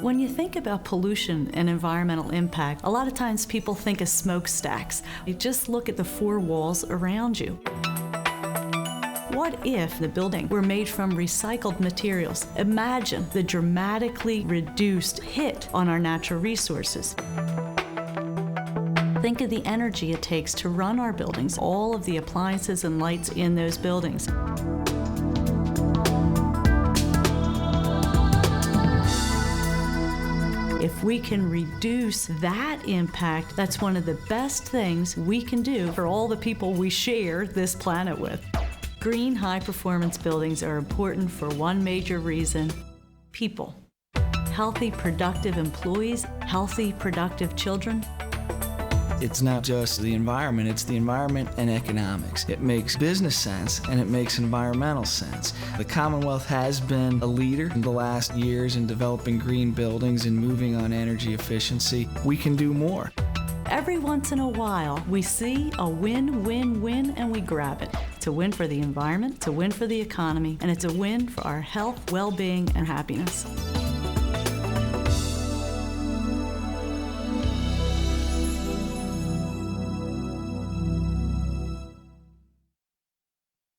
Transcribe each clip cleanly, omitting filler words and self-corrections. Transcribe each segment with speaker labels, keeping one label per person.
Speaker 1: When you think about pollution and environmental impact, a lot of times people think of smokestacks. You just look at the four walls around you. What if the building were made from recycled materials? Imagine the dramatically reduced hit on our natural resources. Think of the energy it takes to run our buildings, all of the appliances and lights in those buildings. If we can reduce that impact, that's one of the best things we can do for all the people we share this planet with. Green, high-performance buildings are important for one major reason: people. Healthy, productive employees, healthy, productive children.
Speaker 2: It's not just the environment, it's the environment and economics. It makes business sense and it makes environmental sense. The Commonwealth has been a leader in the last years in developing green buildings and moving on energy efficiency. We can do more.
Speaker 1: Every once in a while, we see a win, win, win, and we grab it. It's a win for the environment, it's a win for the economy, and it's a win for our health, well-being, and happiness.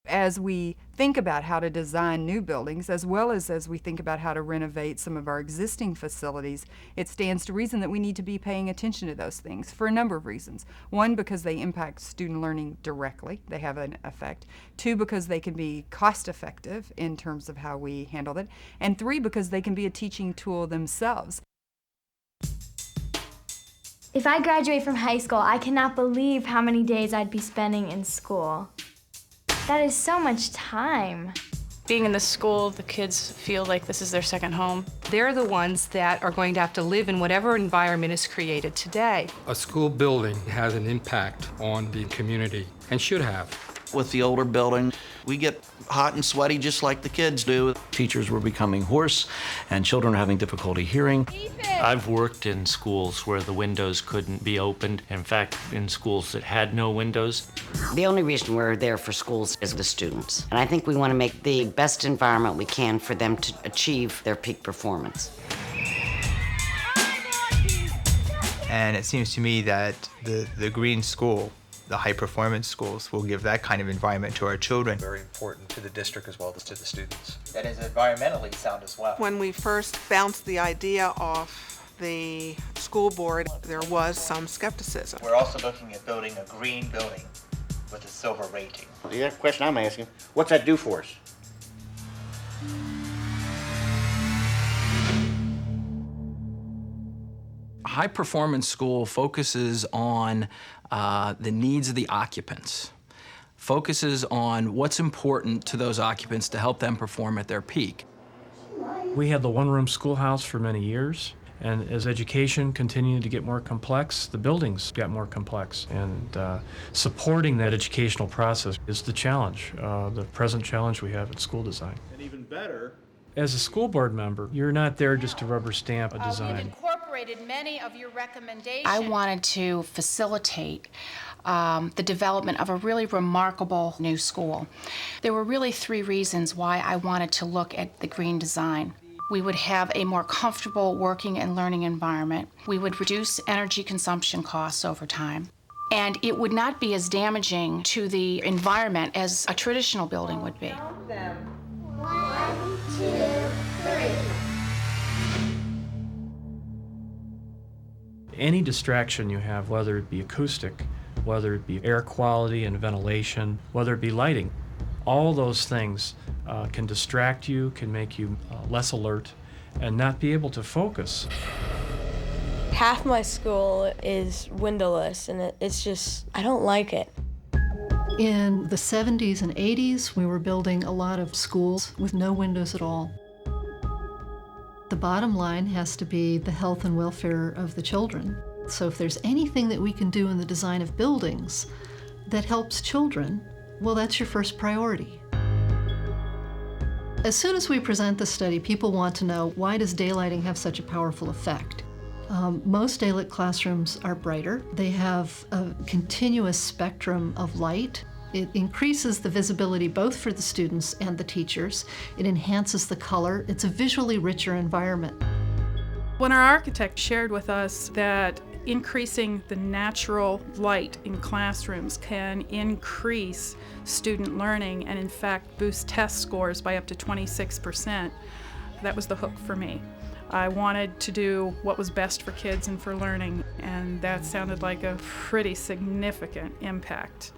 Speaker 3: As we think about how to design new buildings, as well as we think about how to renovate some of our existing facilities, it stands to reason that we need to be paying attention to those things for a number of reasons. One, because they impact student learning directly. They have an effect. Two, because they can be cost effective in terms of how we handle it. And three, because they can be a teaching tool themselves.
Speaker 4: If I graduate from high school, I cannot believe how many days I'd be spending in school. That is so much time.
Speaker 5: Being in this school, the kids feel like this is their second home.
Speaker 6: They're the ones that are going to have to live in whatever environment is created today.
Speaker 7: A school building has an impact on the community and should have.
Speaker 8: With the older building, we get hot and sweaty just like the kids do. Teachers were becoming hoarse and children were having difficulty hearing.
Speaker 9: I've worked in schools where the windows couldn't be opened. In fact, in schools that had no windows.
Speaker 10: The only reason we're there for schools is the students. And I think we want to make the best environment we can for them to achieve their peak performance.
Speaker 11: And it seems to me that the green school, the high-performance schools, will give that kind of environment to our children.
Speaker 12: Very important to the district as well as to the students.
Speaker 13: That is environmentally sound as well.
Speaker 14: When we first bounced the idea off the school board, there was some skepticism.
Speaker 13: We're also looking at building a green building with a silver rating.
Speaker 15: The question I'm asking, what's that do for us?
Speaker 2: High performance school focuses on the needs of the occupants, focuses on what's important to those occupants to help them perform at their peak.
Speaker 16: We had the one-room schoolhouse for many years, and as education continued to get more complex, the buildings got more complex, and supporting that educational process is the challenge, the present challenge we have in school design.
Speaker 17: And even better,
Speaker 16: as a school board member, you're not there just to rubber stamp a design.
Speaker 18: We've incorporated many of your recommendations.
Speaker 5: I wanted to facilitate the development of a really remarkable new school. There were really three reasons why I wanted to look at the green design. We would have a more comfortable working and learning environment. We would reduce energy consumption costs over time. And it would not be as damaging to the environment as a traditional building would be.
Speaker 4: 1, 2, 3.
Speaker 16: Any distraction you have, whether it be acoustic, whether it be air quality and ventilation, whether it be lighting, all those things can distract you, can make you less alert, and not be able to focus.
Speaker 19: Half my school is windowless, and it's just, I don't like it.
Speaker 20: In the 70s and 80s, we were building a lot of schools with no windows at all. The bottom line has to be the health and welfare of the children. So if there's anything that we can do in the design of buildings that helps children, well, that's your first priority. As soon as we present the study, people want to know, why does daylighting have such a powerful effect? Most daylit classrooms are brighter. They have a continuous spectrum of light. It increases the visibility both for the students and the teachers. It enhances the color. It's a visually richer environment.
Speaker 17: When our architect shared with us that increasing the natural light in classrooms can increase student learning and in fact boost test scores by up to 26%, that was the hook for me. I wanted to do what was best for kids and for learning, and that sounded like a pretty significant impact.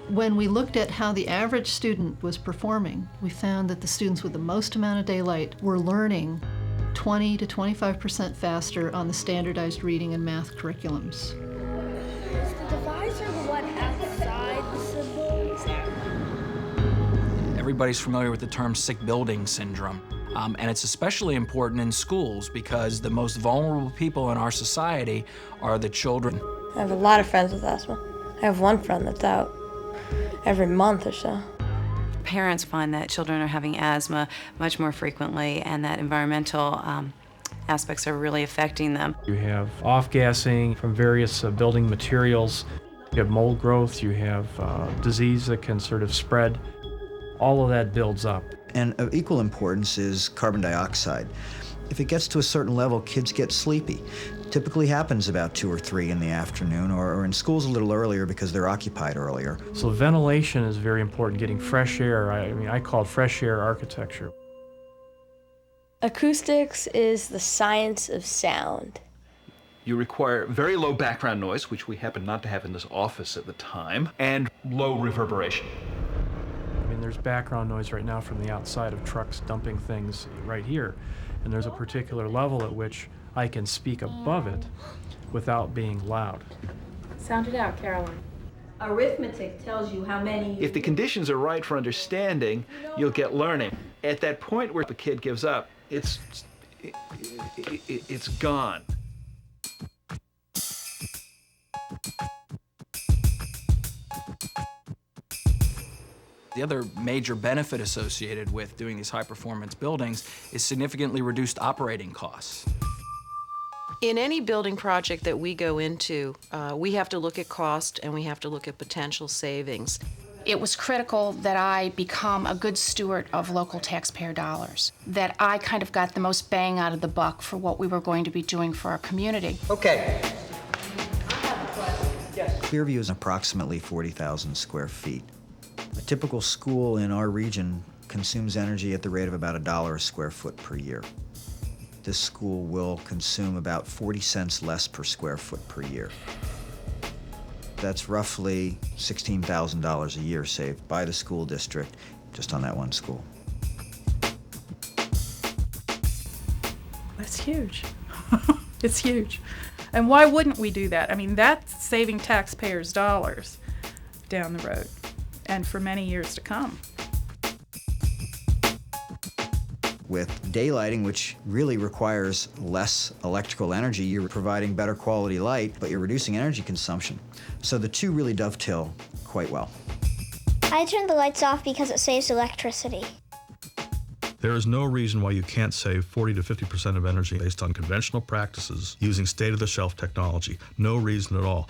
Speaker 20: When we looked at how the average student was performing, we found that the students with the most amount of daylight were learning 20 to 25% faster on the standardized reading and math curriculums.
Speaker 21: Is the divisor the one outside the symbol?
Speaker 22: Everybody's familiar with the term sick building syndrome. And it's especially important in schools because the most vulnerable people in our society are the children.
Speaker 19: I have a lot of friends with asthma. I have one friend that's out every month or so.
Speaker 23: Parents find that children are having asthma much more frequently and that environmental aspects are really affecting them.
Speaker 16: You have off-gassing from various building materials. You have mold growth, you have disease that can sort of spread. All of that builds up.
Speaker 24: And of equal importance is carbon dioxide. If it gets to a certain level, kids get sleepy. Typically happens about 2 or 3 in the afternoon, or in schools a little earlier because they're occupied earlier.
Speaker 16: So ventilation is very important, getting fresh air. I call it fresh air architecture.
Speaker 19: Acoustics is the science of sound.
Speaker 25: You require very low background noise, which we happen not to have in this office at the time, and low reverberation.
Speaker 16: There's background noise right now from the outside of trucks dumping things right here. And there's a particular level at which I can speak above it without being loud.
Speaker 26: Sound it out, Caroline. Arithmetic tells you how many...
Speaker 25: If the conditions are right for understanding, you'll get learning. At that point where the kid gives up, it's gone.
Speaker 22: The other major benefit associated with doing these high-performance buildings is significantly reduced operating costs.
Speaker 27: In any building project that we go into, we have to look at cost and we have to look at potential savings.
Speaker 5: It was critical that I become a good steward of local taxpayer dollars, that I kind of got the most bang out of the buck for what we were going to be doing for our community.
Speaker 24: Okay. Clearview is approximately 40,000 square feet. A typical school in our region consumes energy at the rate of about $1 a square foot per year. This school will consume about 40 cents less per square foot per year. That's roughly $16,000 a year saved by the school district just on that one school.
Speaker 17: That's huge. It's huge. And why wouldn't we do that? I mean, that's saving taxpayers' dollars down the road and for many years to come.
Speaker 24: With daylighting, which really requires less electrical energy, you're providing better quality light, but you're reducing energy consumption. So the two really dovetail quite well.
Speaker 21: I turned the lights off because it saves electricity.
Speaker 28: There is no reason why you can't save 40 to 50% of energy based on conventional practices using state-of-the-shelf technology. No reason at all.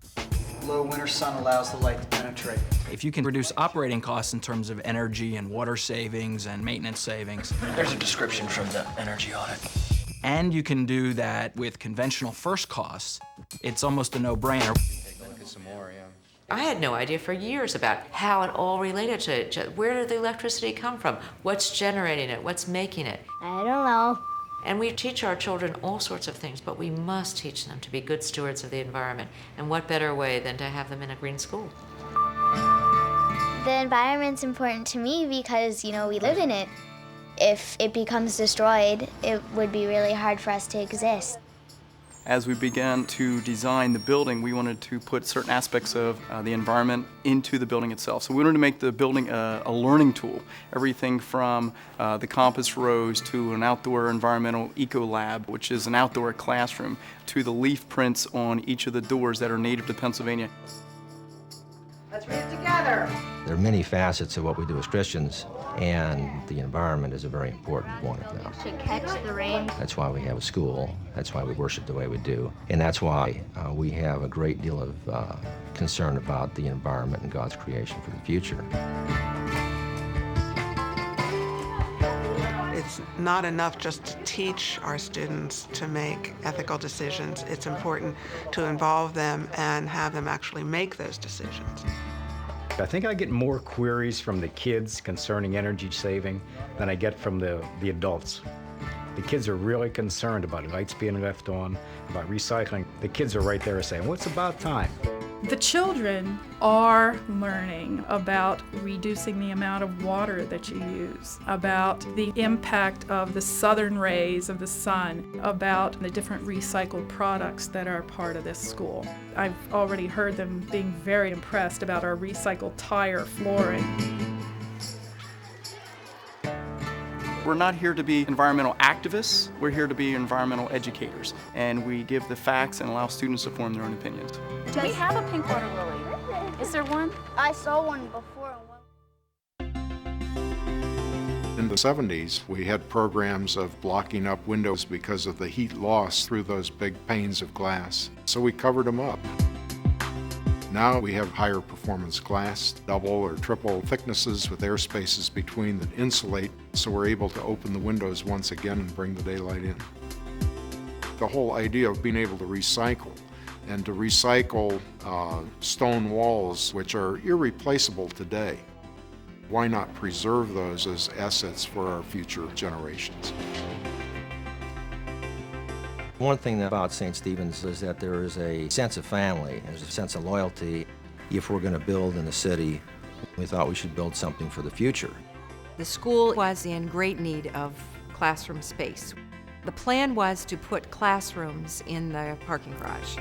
Speaker 2: Low winter sun allows the light to penetrate.
Speaker 22: If you can reduce operating costs in terms of energy and water savings and maintenance savings.
Speaker 2: There's a description from the energy audit.
Speaker 22: And you can do that with conventional first costs, it's almost a no-brainer.
Speaker 29: Look at some more, yeah. I had no idea for years about how it all related to each other. Where did the electricity come from? What's generating it? What's making it?
Speaker 21: I don't know.
Speaker 29: And we teach our children all sorts of things, but we must teach them to be good stewards of the environment. And what better way than to have them in a green school?
Speaker 21: The environment's important to me because, you know, we live in it. If it becomes destroyed, it would be really hard for us to exist.
Speaker 30: As we began to design the building, we wanted to put certain aspects of the environment into the building itself. So we wanted to make the building a learning tool. Everything from the compass rose to an outdoor environmental eco lab, which is an outdoor classroom, to the leaf prints on each of the doors that are native to Pennsylvania.
Speaker 31: Let's read it together.
Speaker 12: There are many facets of what we do as Christians, and the environment is a very important one of them.
Speaker 21: To catch the rain.
Speaker 12: That's why we have a school. That's why we worship the way we do. And that's why we have a great deal of concern about the environment and God's creation for the future.
Speaker 1: It's not enough just to teach our students to make ethical decisions. It's important to involve them and have them actually make those decisions.
Speaker 3: I think I get more queries from the kids concerning energy saving than I get from the adults. The kids are really concerned about lights being left on, about recycling. The kids are right there saying, well, it's about time.
Speaker 17: The children are learning about reducing the amount of water that you use, about the impact of the southern rays of the sun, about the different recycled products that are part of this school. I've already heard them being very impressed about our recycled tire flooring.
Speaker 30: We're not here to be environmental activists, we're here to be environmental educators, and we give the facts and allow students to form their own opinions.
Speaker 6: Do we have a pink water lily? Is there one?
Speaker 21: I saw one before.
Speaker 7: In the 70s, we had programs of blocking up windows because of the heat loss through those big panes of glass. So we covered them up. Now we have higher performance glass, double or triple thicknesses with air spaces between that insulate, so we're able to open the windows once again and bring the daylight in. The whole idea of being able to recycle and to recycle stone walls, which are irreplaceable today. Why not preserve those as assets for our future generations?
Speaker 12: One thing about St. Stephen's is that there is a sense of family, there's a sense of loyalty. If we're going to build in the city, we thought we should build something for the future.
Speaker 8: The school was in great need of classroom space. The plan was to put classrooms in the parking garage.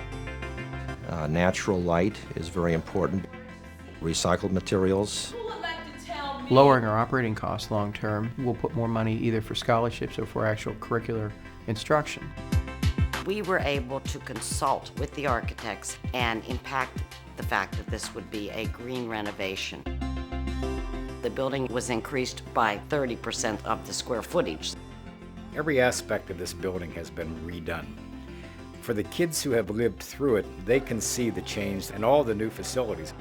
Speaker 12: Natural light is very important. Recycled materials.
Speaker 9: Lowering our operating costs long term, we'll put more money either for scholarships or for actual curricular instruction.
Speaker 10: We were able to consult with the architects and impact the fact that this would be a green renovation. The building was increased by 30% of the square footage.
Speaker 3: Every aspect of this building has been redone. For the kids who have lived through it, they can see the change in all the new facilities.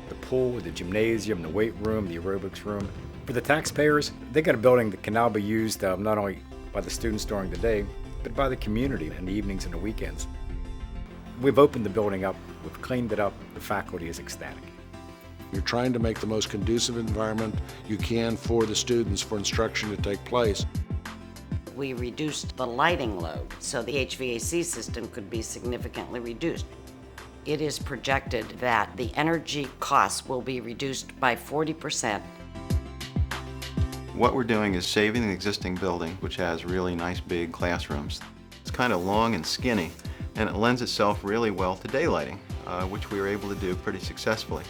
Speaker 3: The pool, the gymnasium, the weight room, the aerobics room. For the taxpayers, they got a building that can now be used not only by the students during the day, but by the community in the evenings and the weekends. We've opened the building up, we've cleaned it up, the faculty is ecstatic.
Speaker 7: You're trying to make the most conducive environment you can for the students for instruction to take place.
Speaker 10: We reduced the lighting load, so the HVAC system could be significantly reduced. It is projected that the energy costs will be reduced by 40%.
Speaker 11: What we're doing is saving the existing building, which has really nice big classrooms. It's kind of long and skinny, and it lends itself really well to daylighting, which we were able to do pretty successfully.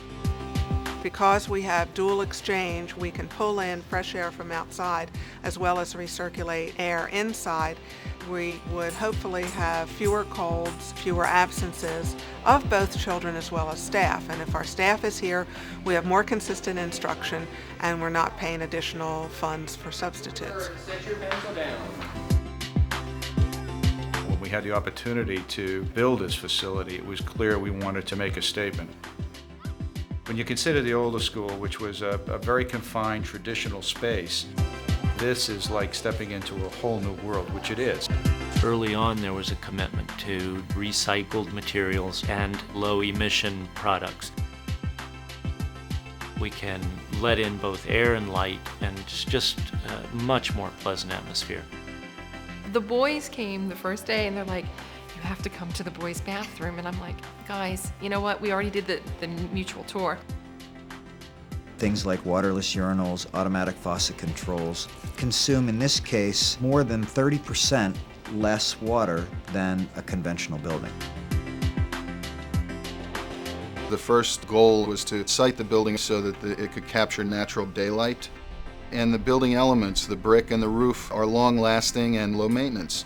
Speaker 1: Because we have dual exchange, we can pull in fresh air from outside as well as recirculate air inside. We would hopefully have fewer colds, fewer absences of both children as well as staff. And if our staff is here, we have more consistent instruction and we're not paying additional funds for substitutes.
Speaker 6: Set your pencil down.
Speaker 13: When we had the opportunity to build this facility, it was clear we wanted to make a statement. When you consider the older school, which was a very confined traditional space, this is like stepping into a whole new world, which it is.
Speaker 14: Early on, there was a commitment to recycled materials and low-emission products. We can let in both air and light, and it's just a much more pleasant atmosphere.
Speaker 15: The boys came the first day, and they're like, you have to come to the boys' bathroom. And I'm like, guys, you know what? We already did the mutual tour.
Speaker 24: Things like waterless urinals, automatic faucet controls consume, in this case, more than 30% less water than a conventional building.
Speaker 11: The first goal was to site the building so that it could capture natural daylight. And the building elements, the brick and the roof, are long-lasting and low maintenance.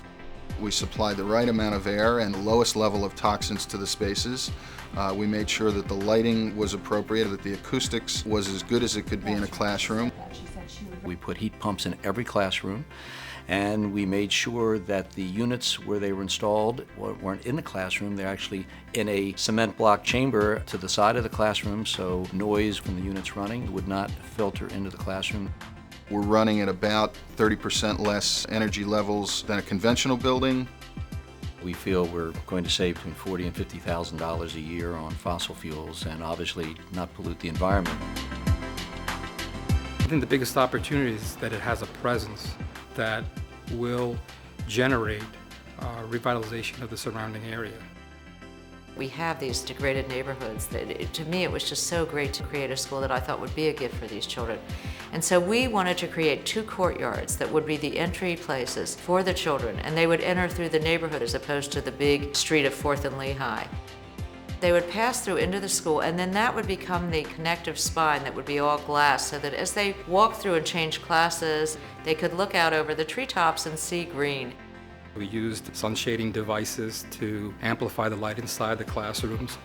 Speaker 11: We supplied the right amount of air and the lowest level of toxins to the spaces. We made sure that the lighting was appropriate, that the acoustics was as good as it could be in a classroom.
Speaker 25: We put heat pumps in every classroom, and we made sure that the units where they were installed weren't in the classroom. They're actually in a cement block chamber to the side of the classroom, so noise from the units running would not filter into the classroom.
Speaker 11: We're running at about 30% less energy levels than a conventional building.
Speaker 25: We feel we're going to save between $40,000 and $50,000 a year on fossil fuels and obviously not pollute the environment.
Speaker 2: I think the biggest opportunity is that it has a presence that will generate revitalization of the surrounding area.
Speaker 29: We have these degraded neighborhoods that, to me, it was just so great to create a school that I thought would be a gift for these children. And so we wanted to create 2 courtyards that would be the entry places for the children, and they would enter through the neighborhood as opposed to the big street of 4th and Lehigh. They would pass through into the school, and then that would become the connective spine that would be all glass, so that as they walked through and changed classes, they could look out over the treetops and see green.
Speaker 2: We used sun shading devices to amplify the light inside the classrooms,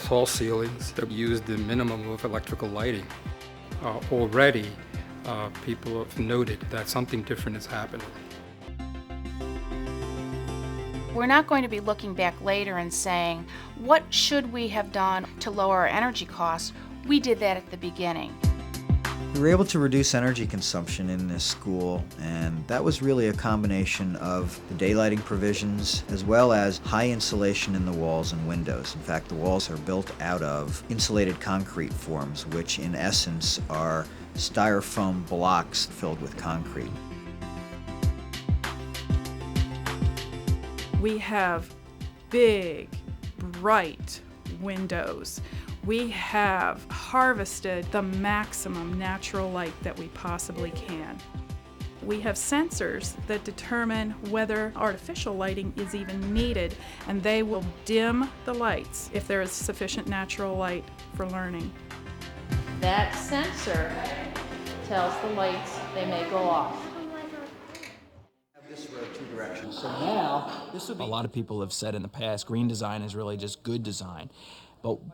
Speaker 2: tall ceilings that used the minimum of electrical lighting. Already, people have noted that something different is happening.
Speaker 4: We're not going to be looking back later and saying, what should we have done to lower our energy costs? We did that at the beginning.
Speaker 24: We were able to reduce energy consumption in this school, and that was really a combination of the daylighting provisions as well as high insulation in the walls and windows. In fact, the walls are built out of insulated concrete forms, which in essence are styrofoam blocks filled with concrete.
Speaker 17: We have big, bright windows. We have harvested the maximum natural light that we possibly can. We have sensors that determine whether artificial lighting is even needed, and they will dim the lights if there is sufficient natural light for learning.
Speaker 4: That sensor tells the lights they may go off.
Speaker 24: This road 2 directions.
Speaker 22: So now, this would be... A lot of people have said in the past, green design is really just good design.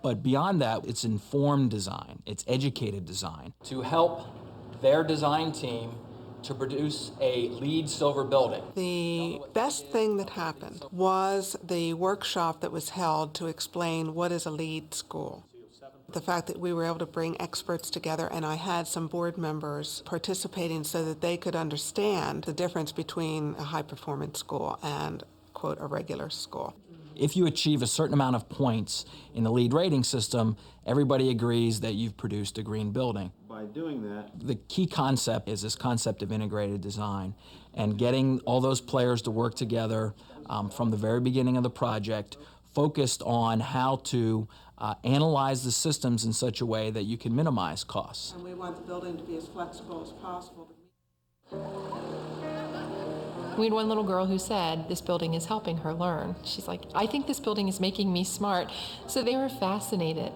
Speaker 22: But beyond that, it's informed design, it's educated design. To help their design team to produce a LEED silver building.
Speaker 1: The best thing that happened was the workshop that was held to explain what is a LEED school. The fact that we were able to bring experts together, and I had some board members participating so that they could understand the difference between a high-performance school and, quote, a regular school.
Speaker 22: If you achieve a certain amount of points in the LEED rating system, everybody agrees that you've produced a green building.
Speaker 5: By doing that,
Speaker 22: the key concept is this concept of integrated design and getting all those players to work together from the very beginning of the project, focused on how to analyze the systems in such a way that you can minimize costs.
Speaker 1: And we want the building to be as flexible as possible.
Speaker 15: We had one little girl who said this building is helping her learn. She's like, I think this building is making me smart. So they were fascinated.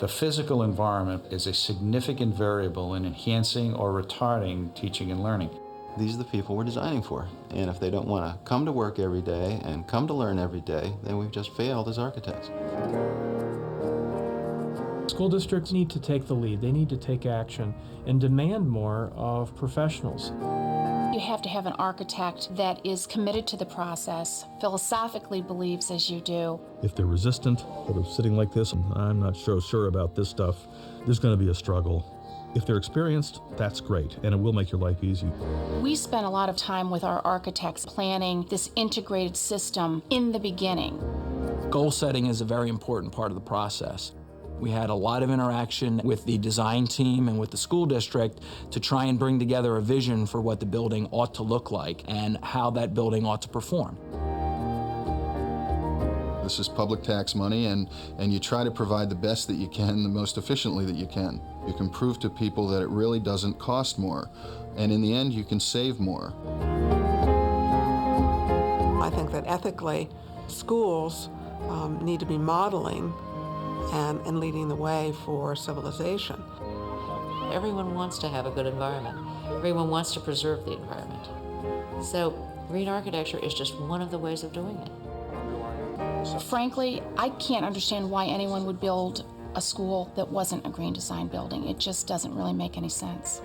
Speaker 13: The physical environment is a significant variable in enhancing or retarding teaching and learning.
Speaker 5: these are the people we're designing for. And if they don't want to come to work every day and come to learn every day, then we've just failed as architects.
Speaker 16: School districts need to take the lead. They need to take action and demand more of professionals.
Speaker 4: You have to have an architect that is committed to the process, philosophically believes as you do.
Speaker 16: If they're resistant, sort of sitting like this, and I'm not sure about this stuff, there's going to be a struggle. If they're experienced, that's great, and it will make your life easy.
Speaker 4: We spent a lot of time with our architects planning this integrated system in the beginning.
Speaker 22: Goal setting is a very important part of the process. We had a lot of interaction with the design team and with the school district to try and bring together a vision for what the building ought to look like and how that building ought to perform.
Speaker 11: This is public tax money, and you try to provide the best that you can, the most efficiently that you can. You can prove to people that it really doesn't cost more, and in the end, you can save more.
Speaker 1: I think that ethically, schools need to be modeling and leading the way for civilization.
Speaker 29: Everyone wants to have a good environment. Everyone wants to preserve the environment. So green architecture is just one of the ways of doing it.
Speaker 4: Frankly, I can't understand why anyone would build a school that wasn't a green design building. It just doesn't really make any sense.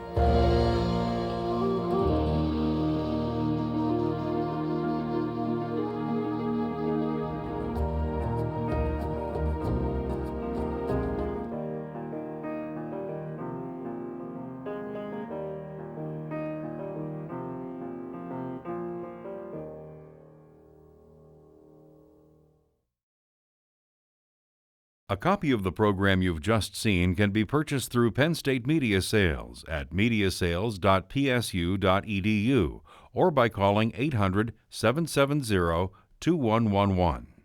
Speaker 8: A copy of the program you've just seen can be purchased through Penn State Media Sales at mediasales.psu.edu or by calling 800-770-2111.